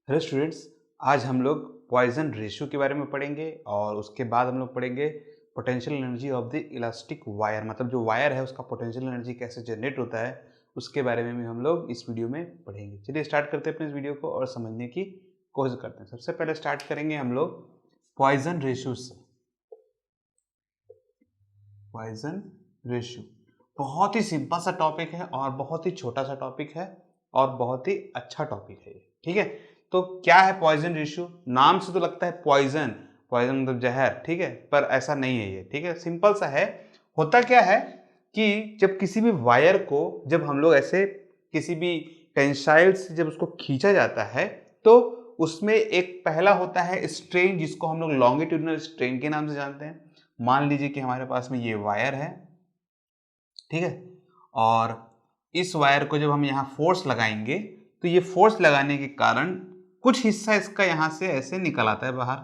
Hello students, आज हम लोग पॉइजन रेशियो के बारे में पढ़ेंगे और उसके बाद हम लोग पढ़ेंगे potential energy of the elastic wire. मतलब जो वायर है उसका पोटेंशियल एनर्जी कैसे जनरेट होता है उसके बारे में भी हम लोग इस वीडियो में पढ़ेंगे। चलिए स्टार्ट करते हैं अपने इस वीडियो को और समझने की कोशिश करते हैं। सबसे पहले स्टार्ट करेंगे हम लोग पॉइजन रेशियो से। पॉइजन रेशियो बहुत ही सिंपल सा टॉपिक है और बहुत ही छोटा सा टॉपिक है और बहुत ही अच्छा टॉपिक है, ठीक है। तो क्या है पॉइजन रेशियो? नाम से तो लगता है पॉइजन, पॉइजन मतलब जहर, ठीक है, पर ऐसा नहीं है ये, ठीक है। सिंपल सा है। होता क्या है कि जब किसी भी वायर को जब हम लोग ऐसे किसी भी टेंसाइल से जब उसको खींचा जाता है तो उसमें एक पहला होता है स्ट्रेन, जिसको हम लोग लॉन्गिट्यूडिनल स्ट्रेन के नाम से जानते हैं। मान लीजिए कि हमारे पास में ये वायर है, ठीक है, और इस वायर को जब हम यहाँ फोर्स लगाएंगे तो ये फोर्स लगाने के कारण कुछ हिस्सा इसका यहाँ से ऐसे निकल आता है बाहर,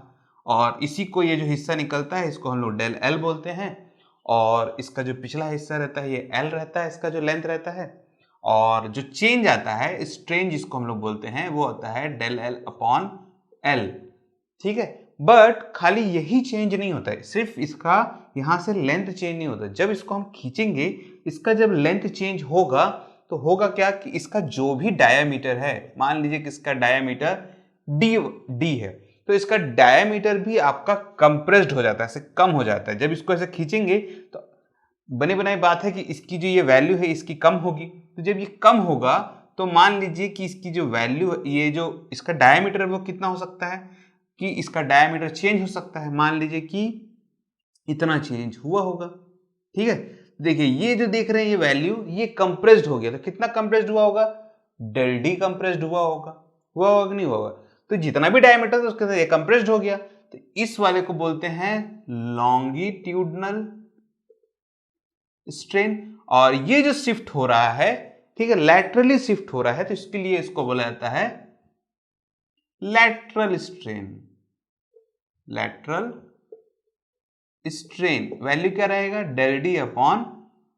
और इसी को ये जो हिस्सा निकलता है इसको हम लोग डेल एल बोलते हैं। और इसका जो पिछला हिस्सा रहता है ये एल रहता है, इसका जो लेंथ रहता है। और जो चेंज आता है स्ट्रेन जिसको हम लोग बोलते हैं वो होता है डेल एल अपॉन एल, ठीक है। बट खाली यही चेंज नहीं होता है, सिर्फ इसका यहां से लेंथ चेंज नहीं होता। जब इसको हम खींचेंगे इसका जब लेंथ चेंज होगा तो होगा क्या कि इसका जो भी डायामीटर है, मान लीजिए कि इसका डायामीटर डी डी है, तो इसका डायामीटर भी आपका कंप्रेस्ड हो जाता है, ऐसे कम हो जाता है। जब इसको ऐसे खींचेंगे तो बनी बनाई बात है कि इसकी जो ये वैल्यू है इसकी कम होगी। तो जब ये कम होगा तो मान लीजिए कि इसकी जो वैल्यू, ये जो इसका डायामीटर है वो कितना हो सकता है कि इसका डायमीटर चेंज हो सकता है। मान लीजिए कि इतना चेंज हुआ होगा, ठीक है। देखिए ये जो देख रहे हैं ये वैल्यू ये कंप्रेस्ड हो गया, तो कितना कंप्रेस्ड हुआ होगा? डेल डी कंप्रेस्ड हुआ होगा कि नहीं हुआ? तो जितना भी डायमीटर था उसके साथ ये कंप्रेस्ड हो गया, तो इस वाले को बोलते हैं लॉन्गिट्यूडनल स्ट्रेन। और ये जो शिफ्ट हो रहा है, ठीक है, लैटरली शिफ्ट हो रहा है, तो इसके लिए इसको बोला जाता है lateral strain. Lateral strain value क्या रहेगा? Del D upon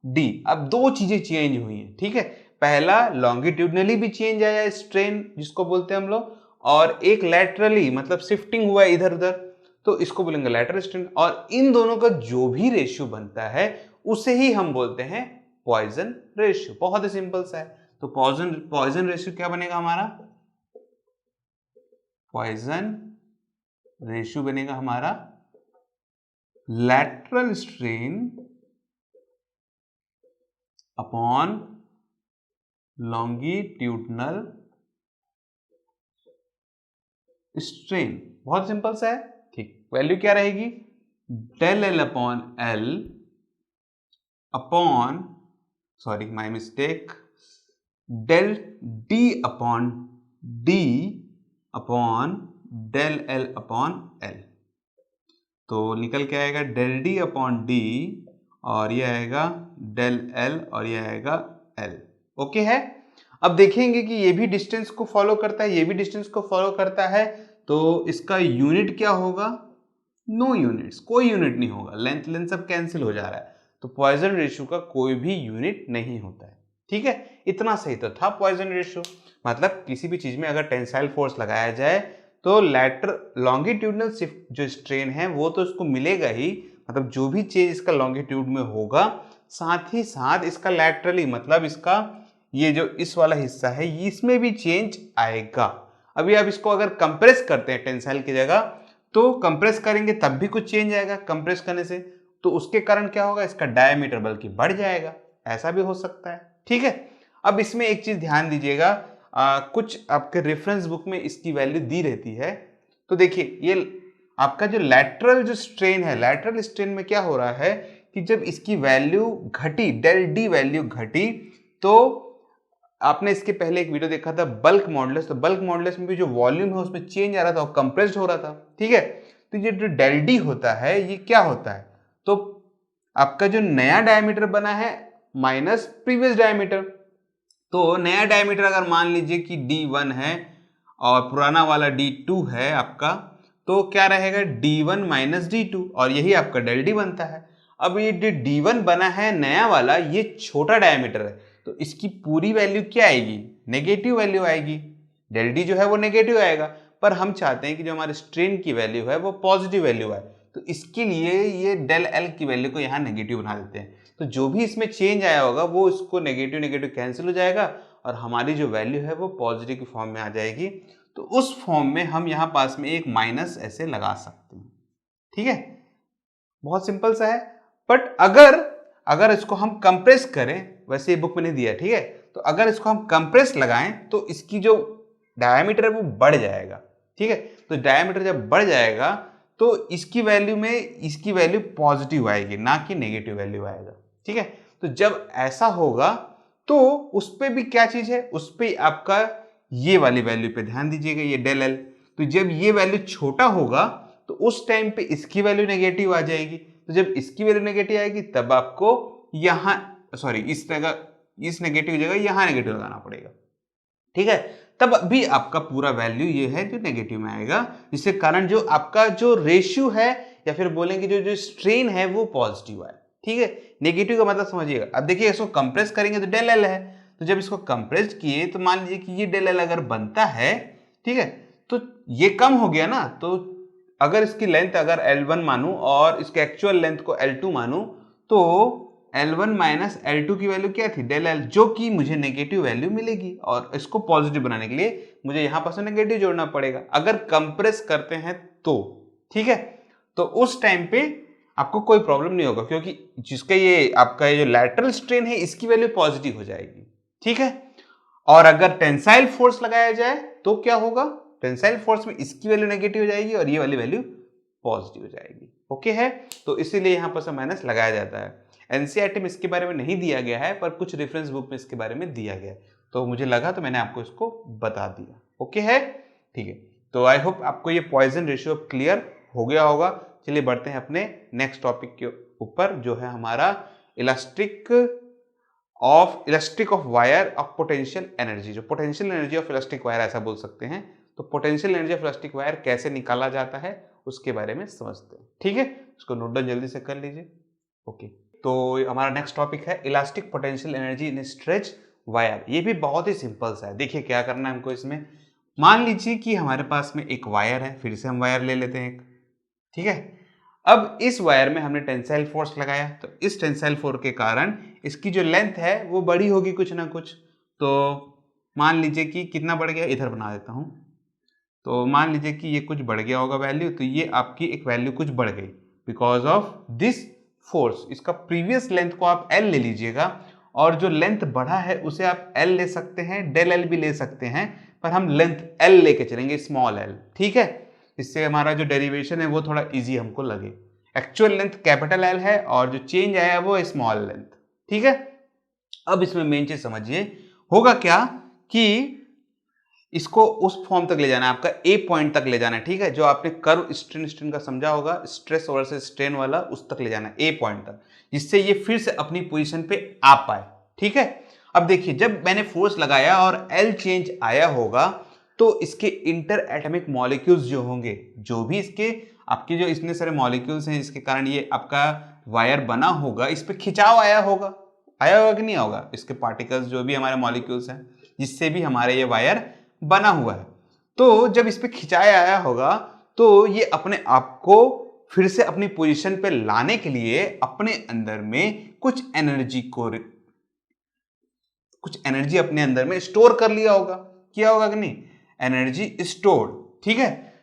D. अब दो चीजें चेंज हुई हैं, ठीक है। पहला लॉन्गिट्यूडनली भी चेंज आया स्ट्रेन जिसको बोलते हैं हम लोग, और एक लैटरली मतलब शिफ्टिंग हुआ इधर उधर, तो इसको बोलेंगे लैटरल स्ट्रेन। और इन दोनों का जो भी रेशियो बनता है उसे ही हम बोलते हैं पॉइजन रेशियो। बहुत ही सिंपल सा है। तो पॉइजन रेशियो क्या बनेगा हमारा? पॉइजन रेशियो बनेगा हमारा lateral strain upon longitudinal strain। बहुत सिंपल सा है, ठीक। वैल्यू क्या रहेगी? Del L upon L upon, sorry my mistake, del D upon D upon del L upon L. तो निकल के आएगा डेल डी अपॉन डी, और ये आएगा डेल एल, और ये आएगा एल। ओके है। अब देखेंगे कि ये भी डिस्टेंस को फॉलो करता है, ये भी डिस्टेंस को फॉलो करता है, तो इसका यूनिट क्या होगा? नो यूनिट्स, कोई यूनिट नहीं होगा। लेंथ लेंथ सब कैंसिल हो जा रहा है, तो पॉइजन रेशियो का कोई भी यूनिट नहीं होता है, ठीक है। इतना सही तो था पॉइजन रेशियो। मतलब किसी भी चीज में अगर टेंसाइल फोर्स लगाया जाए तो लॉन्गिट्यूडनल शिफ्ट जो स्ट्रेन है वो तो इसको मिलेगा ही, मतलब जो भी चेंज इसका लॉन्गिट्यूड में होगा, साथ ही साथ इसका लैटरली मतलब इसका ये जो इस वाला हिस्सा है इसमें भी चेंज आएगा। अभी आप इसको अगर कंप्रेस करते हैं टेंसाइल की जगह, तो कंप्रेस करेंगे तब भी कुछ चेंज आएगा कंप्रेस करने से, तो उसके कारण क्या होगा? इसका डायमीटर बल्कि बढ़ जाएगा, ऐसा भी हो सकता है, ठीक है। अब इसमें एक चीज ध्यान दीजिएगा, कुछ आपके रेफरेंस बुक में इसकी वैल्यू दी रहती है। तो देखिए ये आपका जो लैटरल जो स्ट्रेन है, लैटरल स्ट्रेन में क्या हो रहा है कि जब इसकी वैल्यू घटी, डेल डी वैल्यू घटी, तो आपने इसके पहले एक वीडियो देखा था बल्क मॉडुलस, तो बल्क मॉडुलस में भी जो वॉल्यूम है उसमें चेंज आ रहा था और कंप्रेस्ड हो रहा था, ठीक है। तो ये जो डेल डी होता है ये क्या होता है? तो आपका जो नया डायमीटर बना है माइनस प्रीवियस डायमीटर, तो नया डायमीटर अगर मान लीजिए कि D1 है और पुराना वाला D2 है आपका, तो क्या रहेगा? D1 माइनस D2, और यही आपका डेल डी बनता है। अब ये जो D1 बना है नया वाला, ये छोटा डायमीटर है, तो इसकी पूरी वैल्यू क्या आएगी? नेगेटिव वैल्यू आएगी। डेल डी जो है वो नेगेटिव आएगा, पर हम चाहते हैं कि जो हमारे स्ट्रेन की वैल्यू है वो पॉजिटिव वैल्यू आए, तो इसके लिए ये डेल एल की वैल्यू को यहाँ नेगेटिव बना देते हैं। तो जो भी इसमें चेंज आया होगा वो इसको नेगेटिव नेगेटिव कैंसिल हो जाएगा और हमारी जो वैल्यू है वो पॉजिटिव की फॉर्म में आ जाएगी। तो उस फॉर्म में हम यहाँ पास में एक माइनस ऐसे लगा सकते हैं। ठीक है, बहुत सिंपल सा है। बट अगर इसको हम कंप्रेस करें, वैसे ये बुक में नहीं दिया, ठीक है, तो अगर इसको हम कंप्रेस लगाएं तो इसकी जो डायमीटर है वो बढ़ जाएगा। ठीक है, तो डायमीटर जब बढ़ जाएगा तो इसकी वैल्यू पॉजिटिव आएगी, ना कि नेगेटिव वैल्यू आएगा। ठीक है, तो जब ऐसा होगा तो उस पे भी क्या चीज है, उस पे आपका ये वाली वैल्यू पे ध्यान दीजिएगा, ये डेल एल। तो जब ये वैल्यू छोटा होगा तो उस टाइम पे इसकी वैल्यू नेगेटिव आ जाएगी। तो जब इसकी वैल्यू नेगेटिव आएगी तब आपको यहाँ इस नेगेटिव जगह यहाँ नेगेटिव लगाना पड़ेगा। ठीक है, तब भी आपका पूरा वैल्यू ये है जो नेगेटिव में आएगा, जिसके कारण जो आपका जो रेशियो है या फिर बोलेंगे जो स्ट्रेन है वो पॉजिटिव आए। ठीक है, नेगेटिव का मतलब समझिएगा। अब देखिए इसको कंप्रेस करेंगे तो डेल एल है, तो जब इसको कंप्रेस किए तो मान लीजिए कि ये डेल एल अगर बनता है, ठीक है, तो ये कम हो गया ना, तो अगर इसकी लेंथ अगर L1 मानूं और इसके एक्चुअल लेंथ को L2 मानूं तो L1 माइनस L2 की वैल्यू क्या थी, डेल एल, जो कि मुझे नेगेटिव वैल्यू मिलेगी और इसको पॉजिटिव बनाने के लिए मुझे यहां पर नेगेटिव जोड़ना पड़ेगा अगर कंप्रेस करते हैं तो। ठीक है, तो उस टाइम पे आपको कोई प्रॉब्लम नहीं होगा, क्योंकि जिसका ये आपका ये जो लैटरल स्ट्रेन है इसकी वैल्यू पॉजिटिव हो जाएगी। ठीक है, और अगर टेंसाइल फोर्स लगाया जाए तो क्या होगा, टेंसाइल फोर्स में इसकी वैल्यू नेगेटिव हो जाएगी और ये वाली वैल्यू पॉजिटिव हो जाएगी। ओके है, तो इसीलिए यहां पर माइनस लगाया जाता है। एनसीईआरटी में इसके बारे में नहीं दिया गया है, पर कुछ रेफरेंस बुक में इसके बारे में दिया गया है, तो मुझे लगा तो मैंने आपको इसको बता दिया। ओके है, ठीक है, तो आई होप आपको ये पॉइजन रेशियो क्लियर हो गया होगा। चलिए बढ़ते हैं अपने नेक्स्ट टॉपिक के ऊपर, जो है हमारा elastic of wire of potential energy. जो potential energy of elastic wire ऐसा बोल सकते हैं, तो potential energy of elastic wire कैसे निकाला जाता है उसके बारे में समझते हैं। ठीक है, इसको नोट डाउन जल्दी से कर लीजिए। ओके, तो हमारा नेक्स्ट टॉपिक है elastic potential energy in stretch wire. ये भी बहुत ही सिंपल सा है। देखिए क्या करना है हमको इसमें, मान लीजिए कि हमारे पास में एक वायर है, फिर से हम वायर ले लेते हैं एक। ठीक है, अब इस वायर में हमने टेंसाइल फोर्स लगाया, तो इस टेंसाइल फोर्स के कारण इसकी जो लेंथ है वो बड़ी होगी कुछ ना कुछ। तो मान लीजिए कि कितना बढ़ गया, इधर बना देता हूं, तो मान लीजिए कि ये कुछ बढ़ गया होगा वैल्यू, तो ये आपकी एक वैल्यू कुछ बढ़ गई बिकॉज ऑफ दिस फोर्स। इसका प्रीवियस लेंथ को आप L ले लीजिएगा और जो लेंथ बढ़ा है उसे आप L ले सकते हैं, डेल L भी ले सकते हैं, पर हम लेंथ L लेके चलेंगे, स्मॉल l। ठीक है, इससे हमारा जो डेरिवेशन है वो थोड़ा इजी हमको लगे। एक्चुअल लेंथ कैपिटल L है और जो चेंज आया है वो स्मॉल लेंथ। ठीक है, अब इसमें मेन चीज समझिए, होगा क्या कि इसको उस फॉर्म तक ले जाना है, आपका ए पॉइंट तक ले जाना है। ठीक है, जो आपने कर्व स्ट्रेन का समझा होगा, स्ट्रेस वर्सेस स्ट्रेन वाला, उस तक ले जाना है, ए पॉइंट तक, जिससे ये फिर से अपनी पोजीशन पे आ पाए। ठीक है, अब देखिए जब मैंने फोर्स लगाया और एल चेंज आया होगा तो इसके इंटर एटॉमिक मॉलिक्यूल्स जो होंगे, जो भी इसके आपके जो इतने सारे मॉलिक्यूल्स हैं इसके कारण ये आपका वायर बना होगा, इस पर खिंचाव आया होगा कि नहीं होगा, इसके पार्टिकल्स जो भी हमारे मॉलिक्यूल्स हैं जिससे भी हमारे ये वायर बना हुआ है, तो जब इस पे खिंचाया आया होगा तो ये अपने आप को फिर से अपनी पोजीशन पे लाने के लिए अपने अंदर में कुछ एनर्जी अपने अंदर में स्टोर कर लिया होगा, किया होगा कि नहीं, एनर्जी स्टोर। ठीक है,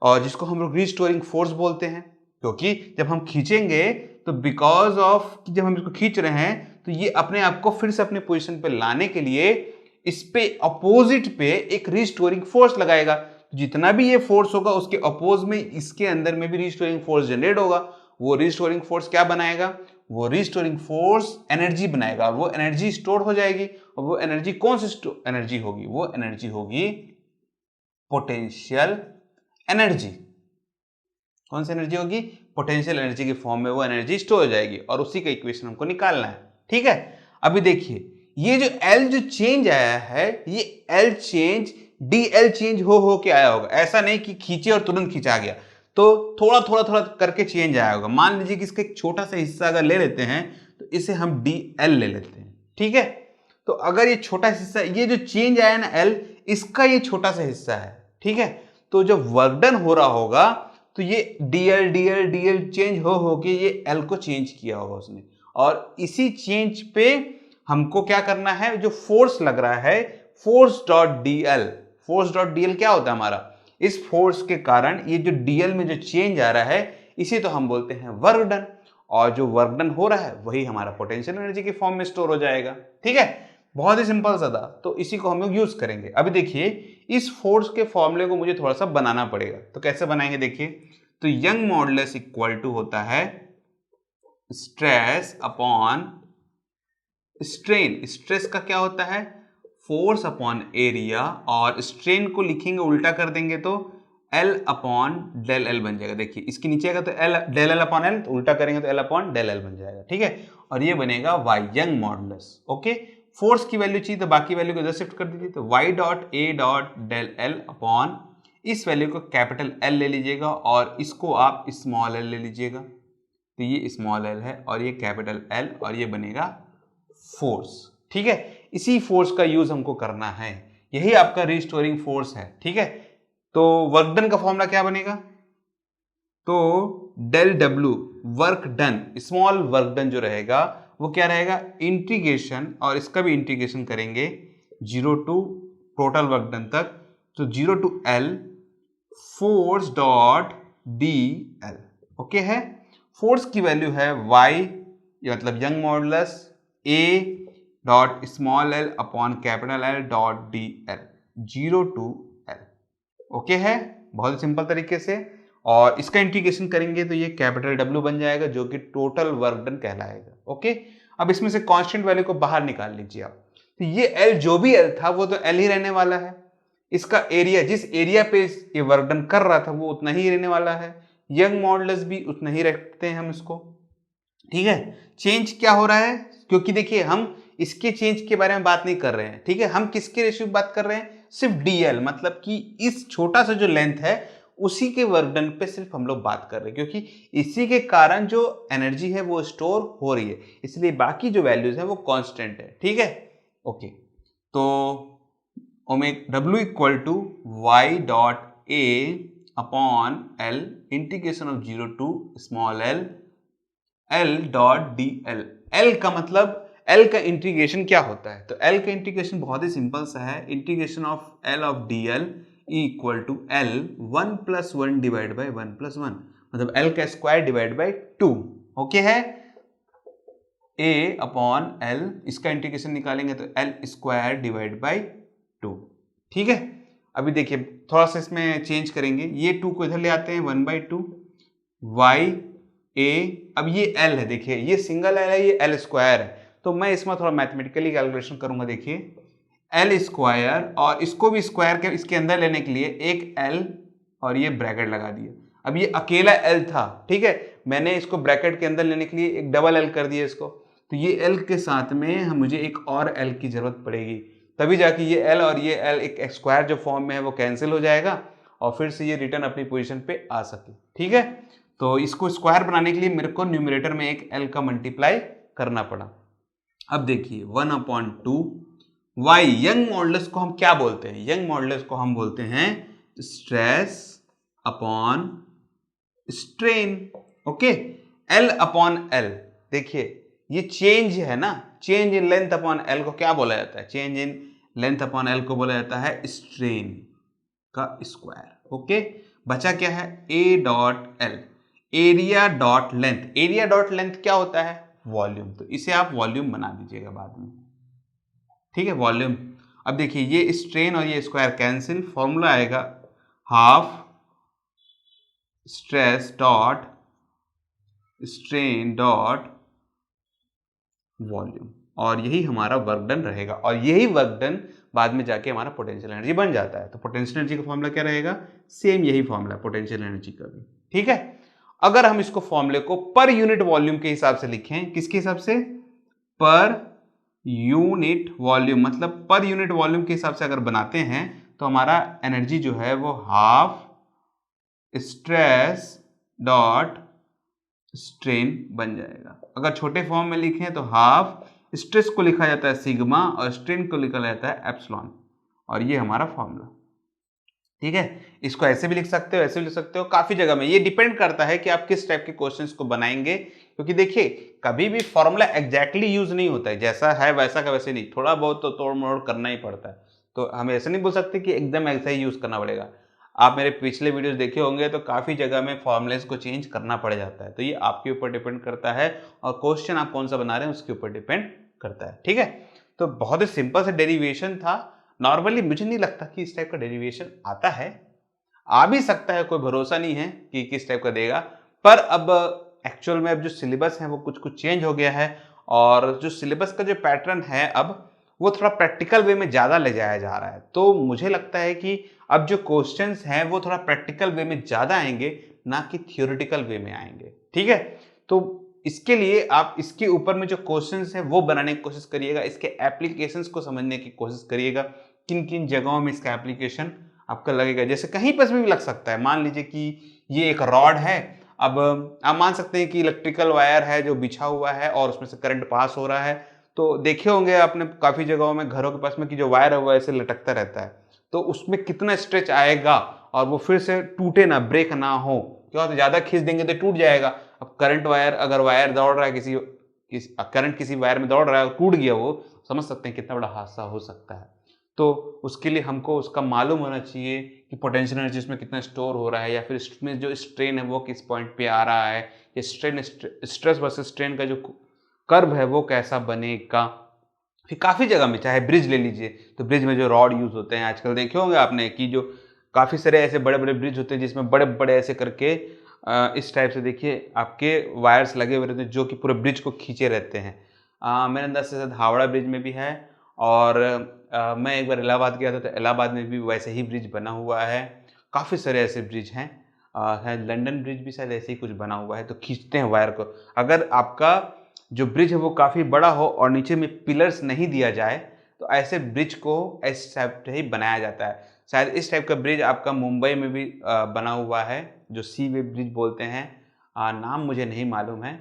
और जिसको हम लोग रीस्टोरिंग फोर्स बोलते हैं, क्योंकि जब हम खींचेंगे तो बिकॉज ऑफ जब हम इसको खींच रहे हैं तो ये अपने आप को फिर से अपने पोजीशन पे लाने के लिए इस पे अपोजिट पे एक रीस्टोरिंग फोर्स लगाएगा। जितना भी ये फोर्स होगा उसके अपोज में इसके अंदर में भी रीस्टोरिंग फोर्स जनरेट होगा। वो रीस्टोरिंग फोर्स क्या बनाएगा, वो रीस्टोरिंग फोर्स एनर्जी बनाएगा, वो एनर्जी स्टोर हो जाएगी। और वो एनर्जी कौन सी एनर्जी होगी, वो एनर्जी होगी पोटेंशियल एनर्जी। कौन सी एनर्जी होगी, पोटेंशियल एनर्जी के फॉर्म में वो एनर्जी स्टोर हो जाएगी और उसी का इक्वेशन हमको निकालना है। ठीक है, अभी देखिए ये जो L जो चेंज आया है, ये L चेंज DL चेंज हो के आया होगा। ऐसा नहीं कि खींचे और तुरंत खींचा गया, तो थोड़ा करके चेंज आया होगा। मान लीजिए कि इसका एक छोटा सा हिस्सा अगर ले लेते हैं तो इसे हम DL ले लेते हैं। ठीक है, तो अगर ये छोटा हिस्सा, ये जो चेंज आया ना L, इसका ये छोटा सा हिस्सा है, ठीक है। तो जब वर्क डन हो रहा होगा तो ये dl dl dl चेंज हो के ये l को चेंज किया होगा उसने, और इसी चेंज पे हमको क्या करना है, जो फोर्स लग रहा है force dot dl, force dot dl क्या होता है हमारा, इस फोर्स के कारण ये जो dl में जो चेंज आ रहा है इसे तो हम बोलते हैं वर्क डन, और जो वर्क डन हो रहा है वही हमारा पोटेंशियल एनर्जी के फॉर्म में स्टोर हो जाएगा, ठीक है। बहुत ही सिंपल सा था, तो इसी को हम लोग यूज करेंगे। अभी देखिए इस फोर्स के फॉर्मूले को मुझे थोड़ा सा बनाना पड़ेगा, तो कैसे बनाएंगे देखिए। तो यंग मॉडुलस इक्वल टू होता है स्ट्रेस अपॉन स्ट्रेन। स्ट्रेस का क्या होता है, फोर्स अपॉन एरिया, और स्ट्रेन को लिखेंगे उल्टा कर देंगे तो L अपॉन डेल एल बन जाएगा। देखिए इसके नीचे आएगा तो L del L upon L, तो उल्टा करेंगे तो L अपॉन डेल एल बन जाएगा, ठीक है। और ये बनेगा Y young modulus, okay. Force की वैल्यू चाहिए तो बाकी वैल्यू को इधर शिफ्ट कर दीजिए, तो Y dot A dot del L upon इस वैल्यू को कैपिटल L ले लीजिएगा और इसको आप स्मॉल l ले लीजिएगा, तो ये स्मॉल l है और ये कैपिटल L, और ये बनेगा फोर्स, ठीक है। इसी फोर्स का यूज हमको करना है, यही आपका रिस्टोरिंग फोर्स है, ठीक है। तो वर्क डन का फॉर्मूला क्या बनेगा, तो del W work done, small work done जो रहेगा वो क्या रहेगा, इंटीग्रेशन, और इसका भी इंटीग्रेशन करेंगे 0 टू टोटल वर्क डन तक, तो 0 to L force dot D L, okay है। फोर्स की वैल्यू है Y, ये मतलब young modulus A dot small l upon capital L dot D L, 0 to L, okay है, बहुत ही सिंपल तरीके से। और इसका इंटीग्रेशन करेंगे तो ये कैपिटल W बन जाएगा जो कि टोटल वर्क डन कहलाएगा, ओके। अब इसमें से कांस्टेंट वैल्यू को बाहर निकाल लीजिए आप, तो ये L जो भी L था वो तो L ही रहने वाला है, इसका एरिया जिस एरिया पे ये वर्क डन कर रहा था वो उतना ही रहने वाला है, यंग मॉडुलस भी उतना ही रखते हैं हम इसको, ठीक है। चेंज क्या हो रहा है, क्योंकि देखिए हम इसके चेंज के बारे में बात नहीं कर रहे हैं, ठीक है, हम किसके रेशियो की बात कर रहे हैं, सिर्फ dl, मतलब कि इस छोटा सा जो लेंथ है उसी के वर्क डन पे सिर्फ हम लोग बात कर रहे हैं, क्योंकि इसी के कारण जो एनर्जी है वो स्टोर हो रही है, इसलिए बाकी जो वैल्यूज है वो कांस्टेंट है, ठीक है, ओके। तो W equal to Y dot A upon L integration of 0 to small l dot D L. L का मतलब L का इंटीग्रेशन क्या होता है, तो L का इंटीग्रेशन बहुत ही सिंपल सा है, integration of L of D L equal to L 1 plus 1 divide by 1 plus 1, मतलब L का स्क्वायर डिवाइड बाई 2, ओके है। A अपॉन L, इसका इंटीग्रेशन निकालेंगे तो L स्क्वायर डिवाइड बाई 2, ठीक है। अभी देखिए थोड़ा सा इसमें चेंज करेंगे, ये 2 को इधर ले आते हैं, 1 बाई 2 Y A, अब ये L है, देखिए ये सिंगल L है, ये L स्क्वायर है, तो मैं इसमें थोड़ा मैथमेटिकली कैलकुलेशन करूंगा। देखिए L स्क्वायर, और इसको भी स्क्वायर के इसके अंदर लेने के लिए एक L और ये ब्रैकेट लगा दिया। अब ये अकेला L था, ठीक है, मैंने इसको ब्रैकेट के अंदर लेने के लिए एक डबल L कर दिया इसको, तो ये L के साथ में मुझे एक और L की जरूरत पड़ेगी, तभी जाके ये L और ये L एक स्क्वायर जो फॉर्म में है वो कैंसिल हो जाएगा और फिर से ये रिटर्न अपनी पोजीशन पे आ सके, ठीक है। तो इसको स्क्वायर बनाने के लिए मेरे को न्यूमरेटर में एक L का मल्टीप्लाई करना पड़ा। अब देखिए 1 अपॉन 2 Y, यंग मॉडुलस को हम क्या बोलते हैं, यंग मॉडुलस को हम बोलते हैं stress upon strain, okay. L upon L, देखिए ये चेंज है ना, change in length upon L को क्या बोला जाता है, change in length upon L को बोला जाता है स्ट्रेन का स्क्वायर, ओके। बचा क्या है, A dot L, area dot length, area dot length क्या होता है, वॉल्यूम, तो इसे आप वॉल्यूम बना दीजिएगा बाद में, ठीक है, वॉल्यूम। अब देखिए ये स्ट्रेन और ये स्क्वायर कैंसिल, फॉर्मूला आएगा half stress dot strain dot volume, और यही हमारा वर्क डन रहेगा, और यही वर्क डन बाद में जाके हमारा पोटेंशियल एनर्जी बन जाता है। तो पोटेंशियल एनर्जी का फॉर्मूला क्या रहेगा, सेम यही फॉर्मूला पोटेंशियल एनर्जी का भी, ठीक है। अगर हम इसको फॉर्मूले को पर यूनिट वॉल्यूम के हिसाब से लिखें, किसके हिसाब से, पर यूनिट वॉल्यूम, मतलब पर यूनिट वॉल्यूम के हिसाब से अगर बनाते हैं तो हमारा एनर्जी जो है वो हाफ स्ट्रेस डॉट स्ट्रेन बन जाएगा। अगर छोटे फॉर्म में लिखें तो हाफ स्ट्रेस को लिखा जाता है सिग्मा और स्ट्रेन को लिखा जाता है एप्सिलॉन, और ये हमारा फॉर्मूला। ठीक है, इसको ऐसे भी लिख सकते हो, ऐसे भी लिख सकते हो, काफी जगह में। ये डिपेंड करता है कि आप किस टाइप के क्वेश्चंस को बनाएंगे, क्योंकि देखिए कभी भी फॉर्मूला एग्जैक्टली यूज नहीं होता है, जैसा है वैसा का वैसे नहीं, थोड़ा बहुत तो तोड़ मोड़ करना ही पड़ता है। तो हम ऐसे नहीं बोल सकते कि एकदम ऐसा ही यूज करना पड़ेगा। आप मेरे पिछले वीडियोस देखे होंगे तो काफी जगह में फॉर्मूलेस को चेंज करना पड़ जाता है। तो ये आपके ऊपर डिपेंड करता है और क्वेश्चन आप कौन सा बना रहे हैं उसके ऊपर डिपेंड करता है। ठीक है, तो बहुत ही सिंपल सा डेरिवेशन था। नॉर्मली मुझे नहीं लगता कि इस टाइप का डेरिवेशन आता है, आ भी सकता है, कोई भरोसा नहीं है कि किस टाइप का देगा। पर अब एक्चुअल में अब जो सिलेबस है वो कुछ कुछ चेंज हो गया है, और जो सिलेबस का जो पैटर्न है अब वो थोड़ा प्रैक्टिकल वे में ज़्यादा ले जाया जा रहा है। तो मुझे लगता है कि अब जो क्वेश्चंस हैं वो थोड़ा प्रैक्टिकल वे में ज़्यादा आएंगे, ना कि थियोरिटिकल वे में आएंगे। ठीक है, तो इसके लिए आप इसके ऊपर में जो क्वेश्चंस हैं वो बनाने की कोशिश करिएगा, इसके एप्लीकेशंस को समझने की कोशिश करिएगा, किन किन जगहों में इसका एप्लीकेशन आपका लगेगा। जैसे कहीं पर भी लग सकता है, मान लीजिए कि ये एक रॉड है, अब आप मान सकते हैं कि इलेक्ट्रिकल वायर है जो बिछा हुआ है और उसमें से करंट पास हो रहा है। तो देखे होंगे आपने काफी जगहों में, घरों के पास में, कि जो वायर है वो ऐसे लटकता रहता है, तो उसमें कितना स्ट्रेच आएगा और वो फिर से टूटे ना, ब्रेक ना हो। क्यों, तो ज्यादा खींच देंगे तो टूट जाएगा। अब करंट वायर, अगर वायर दौड़ रहा है करंट किसी वायर में दौड़ रहा है और टूट गया, वो समझ सकते हैं कितना बड़ा हादसा हो सकता है। तो उसके लिए हमको उसका मालूम होना चाहिए कि पोटेंशियल एनर्जी उसमें कितना स्टोर हो रहा है, या फिर इसमें जो स्ट्रेन है वो किस पॉइंट पे आ रहा है, या स्ट्रेस वर्सेस स्ट्रेन का जो कर्व है वो कैसा बनेगा। फिर काफ़ी जगह में, चाहे ब्रिज ले लीजिए, तो ब्रिज में जो रॉड यूज़ होते हैं आजकल देखे होंगे आपने कि जो काफ़ी सारे ऐसे बड़े बड़े ब्रिज होते हैं जिसमें बड़े बड़े ऐसे करके इस टाइप से देखिए आपके वायर्स लगे हुए रहते हैं जो कि पूरे ब्रिज को खींचे रहते हैं। मेरे अंदाज से शायद हावड़ा ब्रिज में भी है, और मैं एक बार इलाहाबाद गया था तो इलाहाबाद में भी वैसे ही ब्रिज बना हुआ है। काफ़ी सारे ऐसे ब्रिज हैं, है लंदन ब्रिज भी शायद ऐसे ही कुछ बना हुआ है, तो खींचते हैं वायर को। अगर आपका जो ब्रिज है वो काफ़ी बड़ा हो और नीचे में पिलर्स नहीं दिया जाए, तो ऐसे ब्रिज को इस टाइप से ही बनाया जाता है। शायद इस टाइप का ब्रिज आपका मुंबई में भी बना हुआ है, जो सी वे ब्रिज बोलते हैं। नाम मुझे नहीं मालूम है,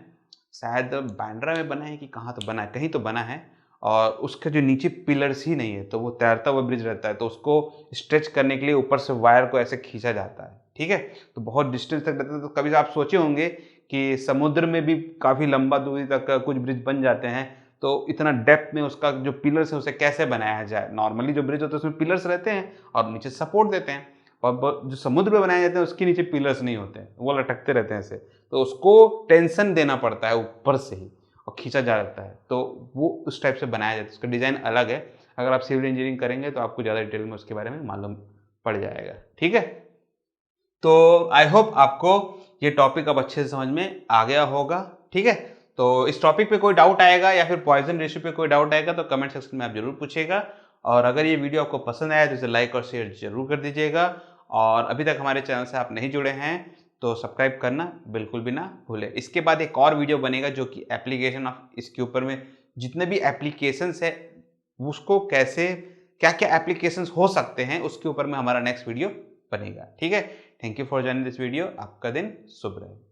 शायद बांद्रा में बना है कि कहाँ तो बना है, कहीं तो बना है, और उसके जो नीचे पिलर्स ही नहीं है, तो वो तैरता हुआ ब्रिज रहता है, तो उसको स्ट्रेच करने के लिए ऊपर से वायर को ऐसे खींचा जाता है। ठीक है, तो बहुत डिस्टेंस तक रहता है। तो कभी आप सोचे होंगे कि समुद्र में भी काफ़ी लंबा दूरी तक कुछ ब्रिज बन जाते हैं, तो इतना डेप्थ में उसका जो पिलर्स है उसे कैसे बनाया जाए। नॉर्मली जो ब्रिज होता है उसमें पिलर्स रहते हैं और नीचे सपोर्ट देते हैं, और जो समुद्र में बनाए जाते हैं उसके नीचे पिलर्स नहीं होते हैं, वो लटकते रहते हैं ऐसे, तो उसको टेंशन देना पड़ता है ऊपर से ही और खींचा जाता है, तो वो उस टाइप से बनाया जाता है। उसका डिज़ाइन अलग है। अगर आप सिविल इंजीनियरिंग करेंगे तो आपको ज़्यादा डिटेल में उसके बारे में मालूम पड़ जाएगा। ठीक है, तो आई होप आपको ये टॉपिक अब अच्छे से समझ में आ गया होगा। ठीक है, तो इस टॉपिक पे कोई डाउट आएगा या फिर पॉइजन रेशियो पे कोई डाउट आएगा तो कमेंट सेक्शन में आप जरूर पूछिएगा। और अगर ये वीडियो आपको पसंद आया तो इसे लाइक और शेयर जरूर कर दीजिएगा। और अभी तक हमारे चैनल से आप नहीं जुड़े हैं तो सब्सक्राइब करना बिल्कुल भी ना भूलें। इसके बाद एक और वीडियो बनेगा जो कि एप्लीकेशन ऑफ, इसके ऊपर में जितने भी एप्लीकेशंस है उसको कैसे, क्या क्या एप्लीकेशंस हो सकते हैं, उसके ऊपर में हमारा नेक्स्ट वीडियो बनेगा। ठीक है, thank you for joining this video. आपका दिन शुभ रहे।